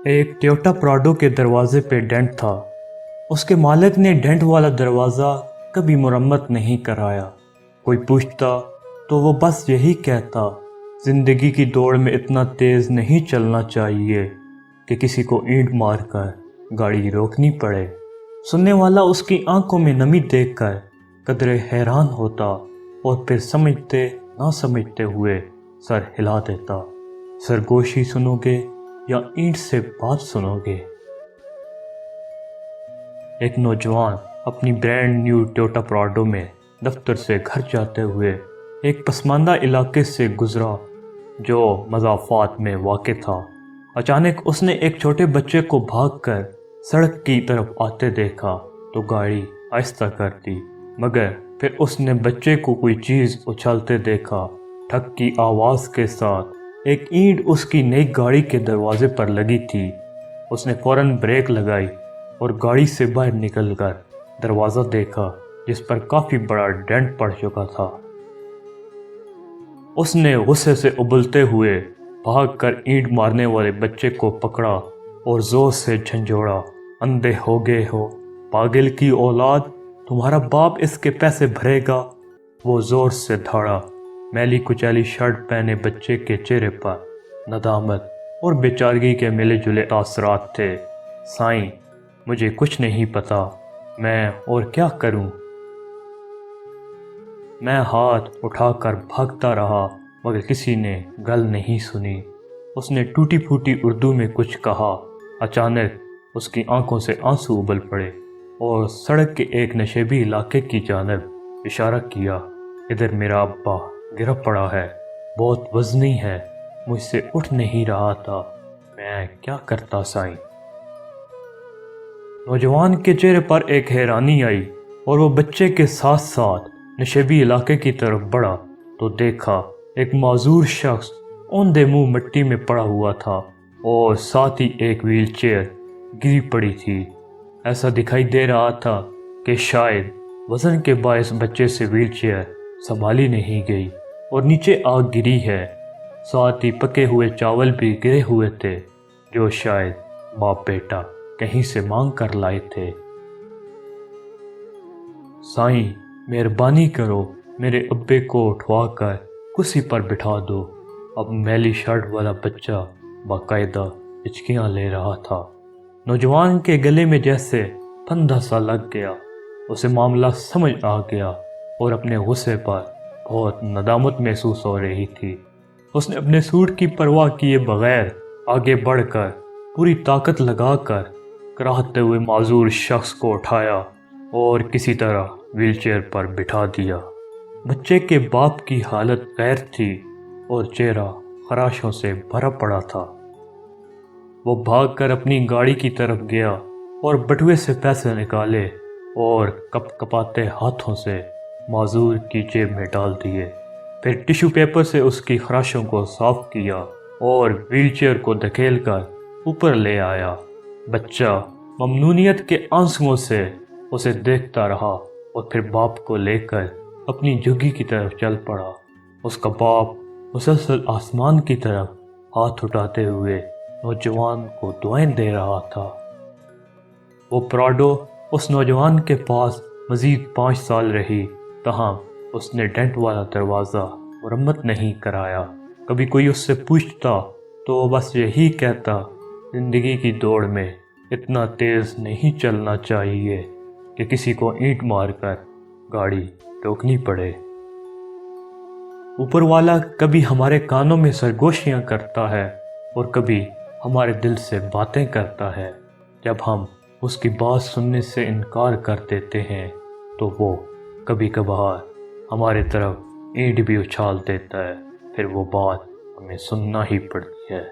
एक Toyota Prado के दरवाजे पे डेंट था। उसके मालिक ने डेंट वाला दरवाज़ा कभी मुरम्मत नहीं कराया। कोई पूछता तो वो बस यही कहता, ज़िंदगी की दौड़ में इतना तेज़ नहीं चलना चाहिए कि किसी को ईंट मारकर गाड़ी रोकनी पड़े। सुनने वाला उसकी आंखों में नमी देखकर कदरे हैरान होता और फिर समझते ना समझते हुए सर हिला देता। सरगोशी सुनोगे या ईंट से बात सुनोगे? एक नौजवान अपनी ब्रांड न्यू टोयोटा प्राडो में दफ्तर से घर जाते हुए एक पसमानदा इलाके से गुजरा जो मज़ाफ़ात में वाक़ था। अचानक उसने एक छोटे बच्चे को भागकर सड़क की तरफ आते देखा तो गाड़ी आहिस्ता कर दी, मगर फिर उसने बच्चे को कोई चीज़ उछलते देखा। ठक की आवाज़ के साथ एक ईंट उसकी नई गाड़ी के दरवाजे पर लगी थी। उसने फ़ौरन ब्रेक लगाई और गाड़ी से बाहर निकलकर दरवाज़ा देखा जिस पर काफ़ी बड़ा डेंट पड़ चुका था। उसने गुस्से से उबलते हुए भागकर ईंट मारने वाले बच्चे को पकड़ा और ज़ोर से झंझोड़ा, अंधे हो गए हो, पागल की औलाद, तुम्हारा बाप इसके पैसे भरेगा। वो ज़ोर से दौड़ा। मैली कुचैली शर्ट पहने बच्चे के चेहरे पर नदामत और बेचारगी के मिले जुले तासरात थे। साईं, मुझे कुछ नहीं पता, मैं और क्या करूं? मैं हाथ उठाकर भागता रहा मगर किसी ने गल नहीं सुनी। उसने टूटी फूटी उर्दू में कुछ कहा। अचानक उसकी आंखों से आंसू उबल पड़े और सड़क के एक नशेबी इलाके की जानिब इशारा किया। इधर मेरा अब्बा गिरा पड़ा है, बहुत वज़नी है, मुझसे उठ नहीं रहा था, मैं क्या करता साईं? नौजवान के चेहरे पर एक हैरानी आई और वो बच्चे के साथ साथ नशेबी इलाके की तरफ बढ़ा तो देखा एक माजूर शख्स औंधे मुंह मिट्टी में पड़ा हुआ था और साथ ही एक व्हील चेयर गिरी पड़ी थी। ऐसा दिखाई दे रहा था कि शायद वज़न के बायस बच्चे से व्हील चेयर संभाली नहीं गई और नीचे आग गिरी है। साथ ही पके हुए चावल भी गिरे हुए थे जो शायद बाप बेटा कहीं से मांग कर लाए थे। साईं, मेहरबानी करो, मेरे अब्बे को उठवाकर कुर्सी पर बिठा दो। अब मैली शर्ट वाला बच्चा बाकायदा हिचकियाँ ले रहा था। नौजवान के गले में जैसे फंदा सा लग गया। उसे मामला समझ आ गया और अपने गुस्से पर बहुत नदामत महसूस हो रही थी। उसने अपने सूट की परवाह किए बगैर आगे बढ़कर पूरी ताकत लगाकर कराहते हुए माजूर शख्स को उठाया और किसी तरह व्हीलचेयर पर बिठा दिया। बच्चे के बाप की हालत गैर थी और चेहरा खराशों से भरा पड़ा था। वो भागकर अपनी गाड़ी की तरफ गया और बटुए से पैसे निकाले और कपकपाते हाथों से माजूर की जेब में डाल दिए। फिर टिश्यू पेपर से उसकी खराशों को साफ किया और व्हीलचेयर को धकेलकर ऊपर ले आया। बच्चा ममनूनियत के आंसुओं से उसे देखता रहा और फिर बाप को लेकर अपनी झुग्गी की तरफ चल पड़ा। उसका बाप मुसलसल आसमान की तरफ हाथ उठाते हुए नौजवान को दुआएं दे रहा था। वो प्राडो उस नौजवान के पास मज़ीद 5 साल रही, तहम उसने डेंट वाला दरवाज़ा मुरम्मत नहीं कराया। कभी कोई उससे पूछता तो वो बस यही कहता, ज़िंदगी की दौड़ में इतना तेज़ नहीं चलना चाहिए कि किसी को ईंट मारकर गाड़ी रोकनी पड़े। ऊपर वाला कभी हमारे कानों में सरगोशियाँ करता है और कभी हमारे दिल से बातें करता है। जब हम उसकी बात सुनने से इनकार कर देते हैं तो वो कभी कभार हमारे तरफ ईंट भी उछाल देता है। फिर वो बात हमें सुनना ही पड़ती है।